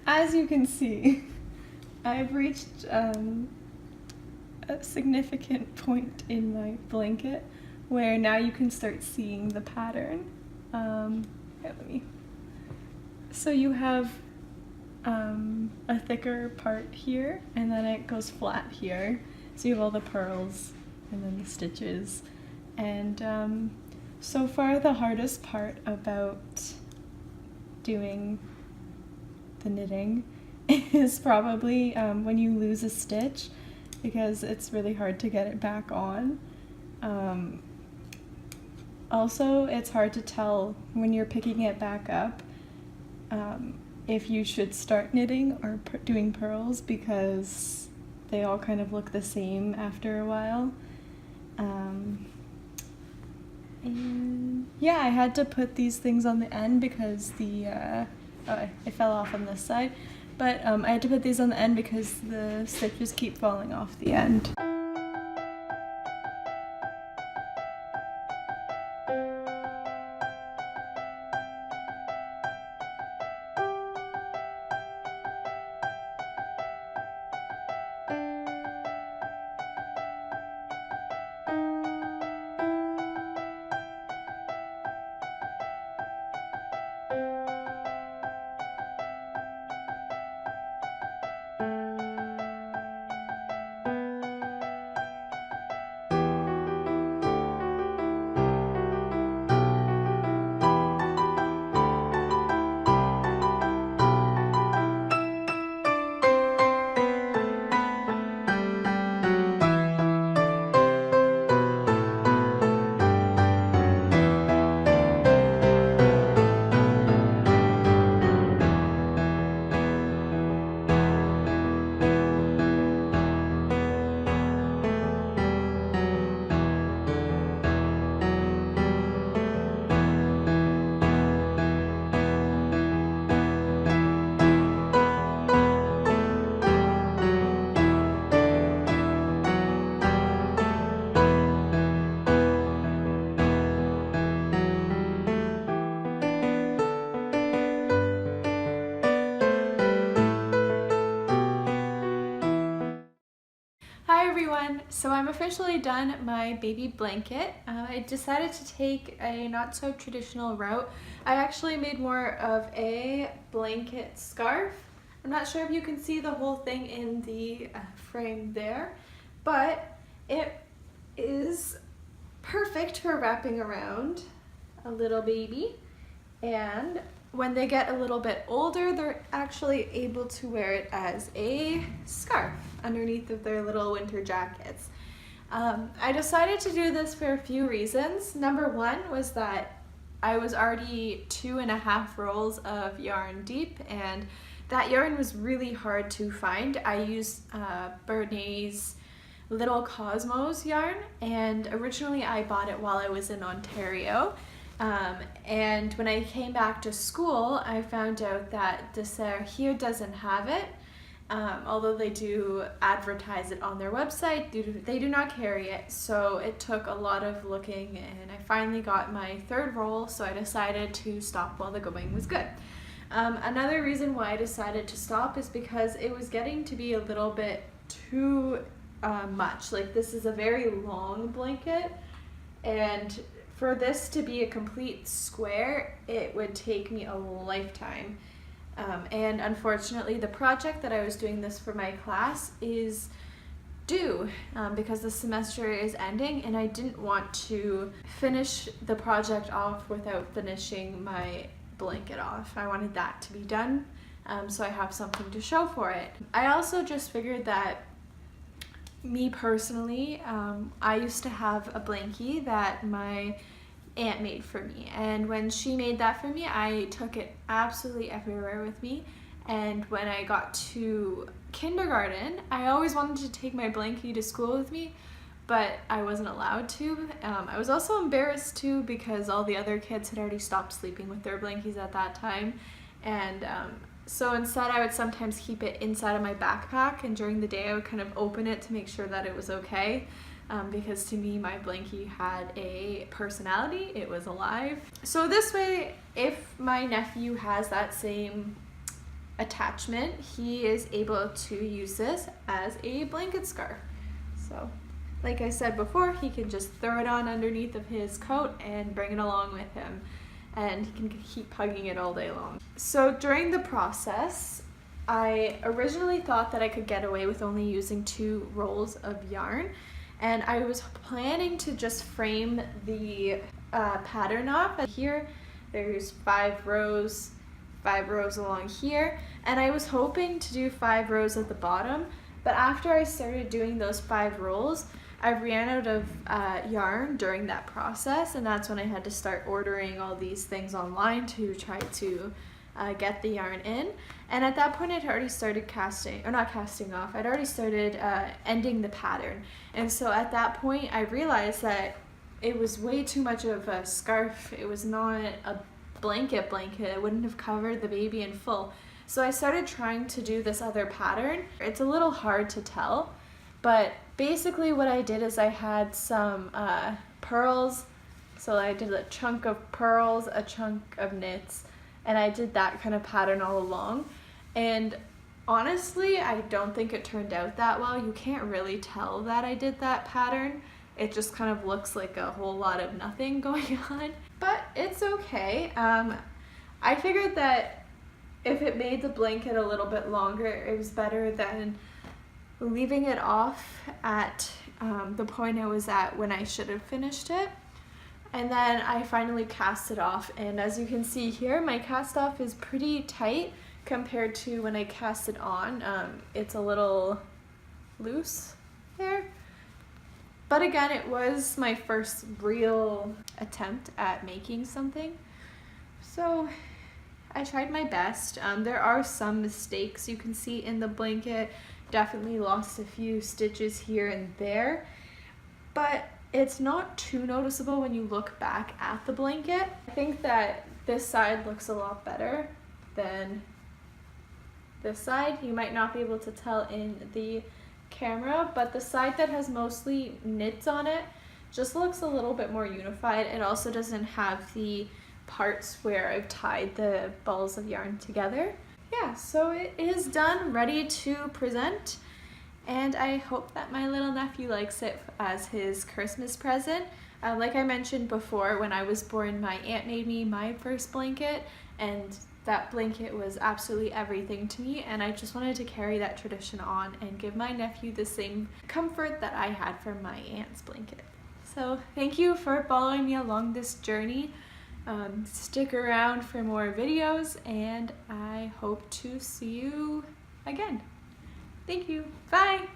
as you can see, I've reached a significant point in my blanket where now you can start seeing the pattern. So you have a thicker part here, and then it goes flat here. So you have all the pearls and then the stitches. And so far the hardest part about doing the knitting is probably when you lose a stitch, because it's really hard to get it back on. Also, it's hard to tell when you're picking it back up if you should start knitting or doing pearls, because they all kind of look the same after a while. And yeah, I had to put these things on the end because it fell off on this side, but I had to put these on the end because the stitches keep falling off the end. Hi everyone! So I'm officially done my baby blanket. I decided to take a not so traditional route. I actually made more of a blanket scarf. I'm not sure if you can see the whole thing in the frame there, but it is perfect for wrapping around a little baby, and when they get a little bit older, they're actually able to wear it as a scarf underneath of their little winter jackets. I decided to do this for a few reasons. Number one was that I was already 2.5 rolls of yarn deep, and that yarn was really hard to find. I used Bernat's Little Cosmos yarn, and originally I bought it while I was in Ontario. And when I came back to school, I found out that Dessert here doesn't have it. Although they do advertise it on their website, they do not carry it. So it took a lot of looking, and I finally got my 3rd roll, so I decided to stop while the going was good. Another reason why I decided to stop is because it was getting to be a little bit too much. Like, this is a very long blanket, and for this to be a complete square, it would take me a lifetime. And unfortunately, the project that I was doing this for my class is due because the semester is ending, and I didn't want to finish the project off without finishing my blanket off. I wanted that to be done, so I have something to show for it. I also just figured that me personally, I used to have a blankie that my aunt made for me, and when she made that for me, I took it absolutely everywhere with me. And when I got to kindergarten, I always wanted to take my blankie to school with me, but I wasn't allowed to. I was also embarrassed too, because all the other kids had already stopped sleeping with their blankies at that time, and so instead I would sometimes keep it inside of my backpack, and during the day I would kind of open it to make sure that it was okay. Because to me, my blankie had a personality, it was alive. So this way, if my nephew has that same attachment, he is able to use this as a blanket scarf. So like I said before, he can just throw it on underneath of his coat and bring it along with him, and he can keep hugging it all day long. So during the process, I originally thought that I could get away with only using 2 rolls of yarn, and I was planning to just frame the pattern off. Here there's 5 rows along here, and I was hoping to do 5 rows at the bottom, but after I started doing those 5 rolls, I ran out of yarn during that process, and that's when I had to start ordering all these things online to try to get the yarn in. And at that point I'd already started I'd already started ending the pattern. And so at that point I realized that it was way too much of a scarf. It was not a blanket. It wouldn't have covered the baby in full. So I started trying to do this other pattern. It's a little hard to tell, but basically what I did is I had some pearls. So I did a chunk of pearls, a chunk of knits, and I did that kind of pattern all along. And honestly, I don't think it turned out that well. You can't really tell that I did that pattern. It just kind of looks like a whole lot of nothing going on, but it's okay. I figured that if it made the blanket a little bit longer, it was better than leaving it off at the point I was at when I should have finished it. And then I finally cast it off, and as you can see here, my cast off is pretty tight compared to when I cast it on. It's a little loose there. But again, it was my first real attempt at making something, so I tried my best. There are some mistakes you can see in the blanket. Definitely lost a few stitches here and there, but it's not too noticeable when you look back at the blanket. I think that this side looks a lot better than this side. You might not be able to tell in the camera, but the side that has mostly knits on it just looks a little bit more unified. It also doesn't have the parts where I've tied the balls of yarn together. Yeah, so it is done, ready to present, and I hope that my little nephew likes it as his Christmas present. Like I mentioned before, when I was born, my aunt made me my first blanket, and that blanket was absolutely everything to me, and I just wanted to carry that tradition on and give my nephew the same comfort that I had from my aunt's blanket. So thank you for following me along this journey. Stick around for more videos, and I hope to see you again. Thank you. Bye!